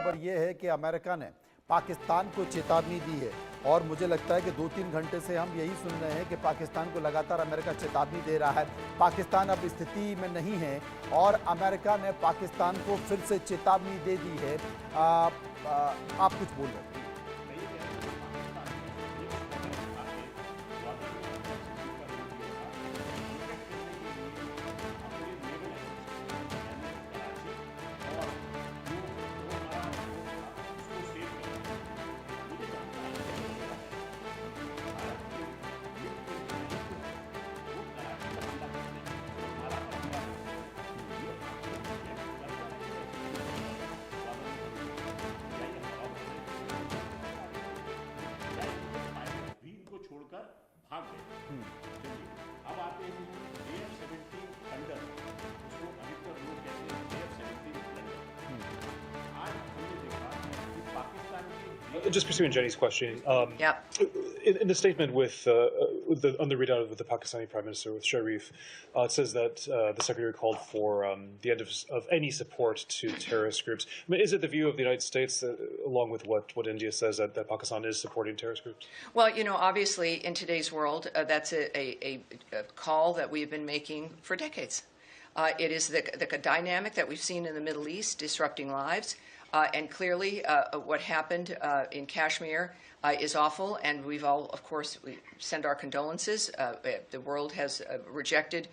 खबर यह है कि अमेरिका ने पाकिस्तान को चेतावनी दी है और मुझे लगता है कि 2-3 घंटे से हम यही सुन रहे हैं कि पाकिस्तान को लगातार अमेरिका चेतावनी दे रहा है। पाकिस्तान अब स्थिति में नहीं है और अमेरिका ने पाकिस्तान को फिर से चेतावनी दे दी है। आप कुछ बोल रहे हैं? भाग गए। चलिए अब आते हैं AF-17 थंडर, उसको अधिकतर लोग कहते हैं AF-17 थंडर। आज हमने देखा कि पाकिस्तान की Just pursuing Jenny's question. In the statement on the readout of the Pakistani Prime Minister with Sharif, it says that the Secretary called for the end of any support to terrorist groups. I mean, is it the view of the United States, along with what India says, that Pakistan is supporting terrorist groups? Well, you know, obviously in today's world, that's a call that we've been making for decades. It is the dynamic that we've seen in the Middle East disrupting lives. And clearly, what happened in Kashmir is awful, and we've all, of course, we send our condolences. The world has rejected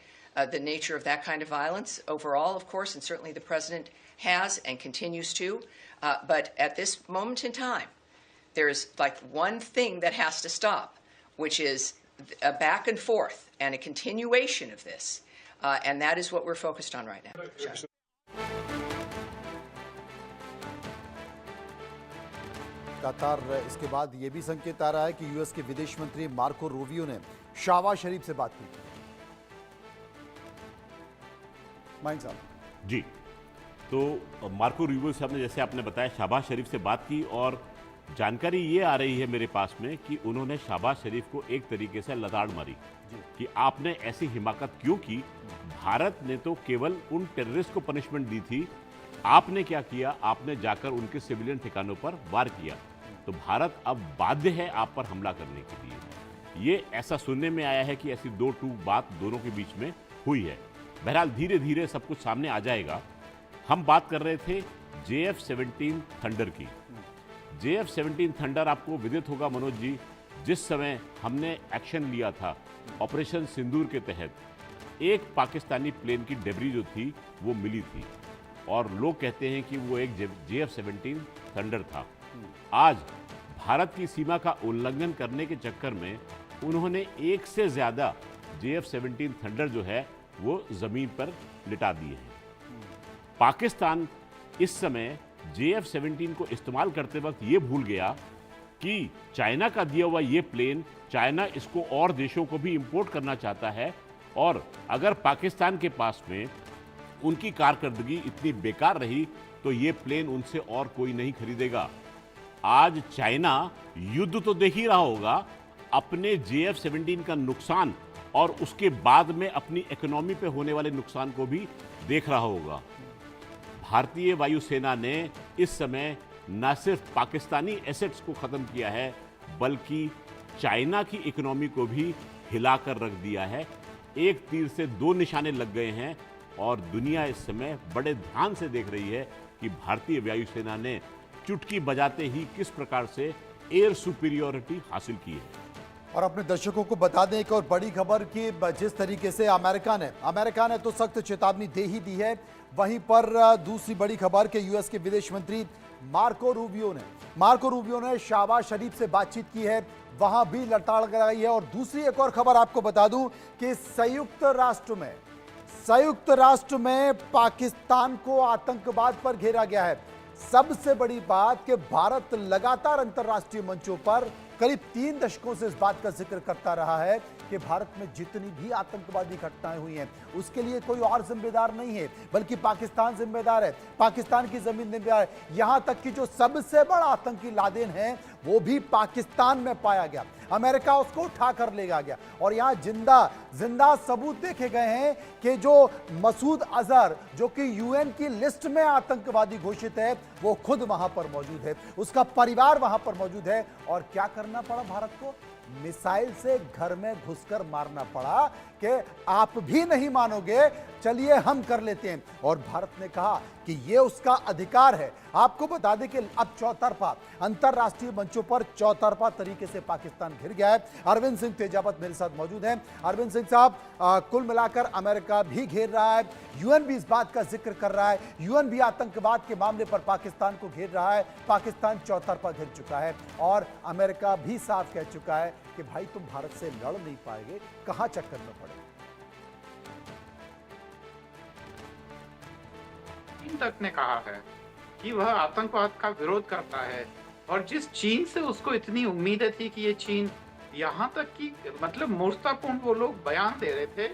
the nature of that kind of violence overall, of course, and certainly the President has and continues to. But at this moment in time, there's like one thing that has to stop, which is a back and forth and a continuation of this. And that is what we're focused on right now. Sure. लगातार इसके बाद ये भी संकेत आ रहा है कि US के विदेश मंत्री मार्को रूबियो ने शहबाज शरीफ से बात की। माइन साहब जी, तो मार्को रूबियो साहब ने, जैसे आपने बताया, शहबाज शरीफ से बात की और जानकारी ये आ रही है मेरे पास में कि उन्होंने शहबाज शरीफ को एक तरीके से लताड़ मारी कि आपने ऐसी हिमाकत क्यों की। भारत ने तो केवल उन टेररिस्ट को पनिशमेंट दी थी, आपने क्या किया? आपने जाकर उनके सिविलियन ठिकानों पर वार किया। तो भारत अब बाध्य है आप पर हमला करने के लिए। ये ऐसा सुनने में आया है कि ऐसी दो टूक बात दोनों के बीच में हुई है। बहरहाल धीरे धीरे सब कुछ सामने आ जाएगा। हम बात कर रहे थे JF-17 थंडर की। JF-17 थंडर आपको विदित होगा मनोज जी, जिस समय हमने एक्शन लिया था ऑपरेशन सिंदूर के तहत, एक पाकिस्तानी प्लेन की डेब्री जो थी वो मिली थी और लोग कहते हैं कि वो एक JF-17 थंडर था। आज भारत की सीमा का उल्लंघन करने के चक्कर में उन्होंने एक से ज्यादा JF-17 थंडर जो है वो जमीन पर लिटा दिए हैं। पाकिस्तान इस समय JF-17 को इस्तेमाल करते वक्त ये भूल गया कि चाइना का दिया हुआ ये प्लेन, चाइना इसको और देशों को भी इंपोर्ट करना चाहता है और अगर पाकिस्तान के पास में उनकी कारकर्दगी इतनी बेकार रही तो ये प्लेन उनसे और कोई नहीं खरीदेगा। आज चाइना युद्ध तो देख ही रहा होगा, अपने JF-17 का नुकसान और उसके बाद में अपनी इकोनॉमी पे होने वाले नुकसान को भी देख रहा होगा। भारतीय वायुसेना ने इस समय न सिर्फ पाकिस्तानी एसेट्स को खत्म किया है बल्कि चाइना की इकोनॉमी को भी हिलाकर रख दिया है। एक तीर से दो निशाने लग गए हैं और दुनिया इस समय बड़े ध्यान से देख रही है कि भारतीय वायुसेना ने चुटकी बजाते ही किस प्रकार से एयर सुपीरियोरिटी हासिल की है। और अपने दर्शकों को बता दें एक और बड़ी खबर कि जिस तरीके से अमेरिका ने तो सख्त चेतावनी दे ही दी है, वहीं पर दूसरी बड़ी खबर कि यूएस के विदेश मंत्री मार्को रूबियो ने शहबाज शरीफ से बातचीत की है, वहां भी लताड़ लगाई है। और दूसरी एक और खबर आपको बता दूं कि संयुक्त राष्ट्र में पाकिस्तान को आतंकवाद पर घेरा गया है। सबसे बड़ी बात कि भारत लगातार अंतर्राष्ट्रीय मंचों पर करीब 3 दशकों से इस बात का जिक्र करता रहा है कि भारत में जितनी भी आतंकवादी घटनाएं हुई हैं उसके लिए कोई और जिम्मेदार नहीं है, बल्कि पाकिस्तान जिम्मेदार है, पाकिस्तान की जमीन जिम्मेदार है। यहां तक कि जो सबसे बड़ा आतंकी लादेन है वो भी पाकिस्तान में पाया गया, अमेरिका उसको उठा कर ले गया और यहां जिंदा सबूत देखे गए हैं कि जो मसूद अजहर जो कि यूएन की लिस्ट में आतंकवादी घोषित है वो खुद वहां पर मौजूद है, उसका परिवार वहां पर मौजूद है। और क्या करना पड़ा भारत को? मिसाइल से घर में घुसकर मारना पड़ा कि आप भी नहीं मानोगे, चलिए हम कर लेते हैं। और भारत ने कहा कि यह उसका अधिकार है। आपको बता दें कि अब चौतरफा अंतरराष्ट्रीय मंचों पर चौतरफा तरीके से पाकिस्तान घिर गया है। अरविंद सिंह तेजावत मेरे साथ मौजूद हैं। अरविंद सिंह साहब, कुल मिलाकर अमेरिका भी घेर रहा है, यूएन भी इस बात का जिक्र कर रहा है, यूएन भी आतंकवाद के मामले पर पाकिस्तान को घेर रहा है, पाकिस्तान चौतरफा घिर चुका है और अमेरिका भी साफ कह चुका है कि भाई तुम भारत से लड़ नहीं पाएंगे, कहां चक्कर में पड़े। चीन तक ने कहा है कि वह आतंकवाद का विरोध करता है और जिस चीन से उसको इतनी उम्मीदें थी कि ये चीन, यहाँ तक कि मतलब मूर्खतापूर्ण वो लोग बयान दे रहे थे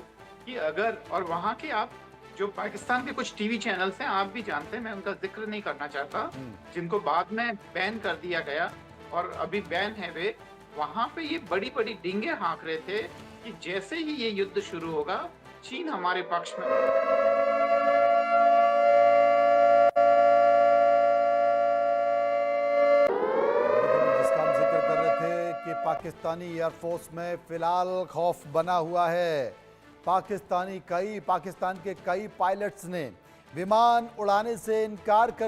कि अगर, और वहाँ के आप जो पाकिस्तान के कुछ टीवी चैनल्स हैं आप भी जानते हैं, मैं उनका जिक्र नहीं करना चाहता, जिनको बाद में बैन कर दिया गया और अभी बैन है वे, वहाँ पे ये बड़ी बड़ी डींगे हाँक रहे थे कि जैसे ही ये युद्ध शुरू होगा चीन हमारे पक्ष में। कि पाकिस्तानी एयरफोर्स में फिलहाल खौफ बना हुआ है। पाकिस्तान के कई पायलट्स ने विमान उड़ाने से इनकार कर